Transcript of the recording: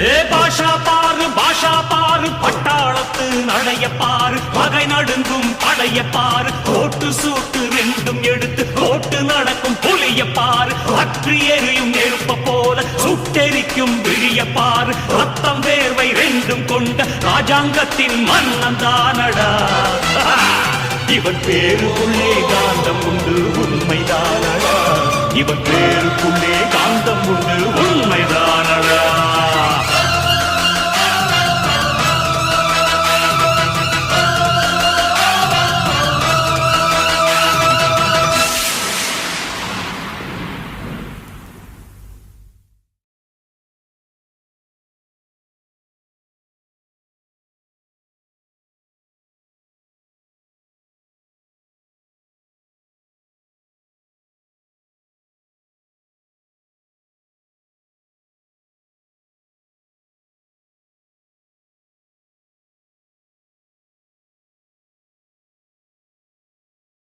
பாஷா பாரு பட்டாளத்து நடைய பாரு பகை நடுங்கும் படைய பாரு கோட்டு சூட்டு ரெண்டும் எடுத்து கோட்டு நடக்கும் புலிய பாரு அற்றி எரியும் நெருப்ப போல சுட்டெரிக்கும் விழிய பாரு ரத்தம் வேர்வை ரெண்டும் கொண்ட ராஜாங்கத்தின் மன்னன் தானடா இவன் பேருக்குள்ளே காந்தம் உண்டு உண்மைதானடா இவன் பேருக்குள்ளே காந்தம்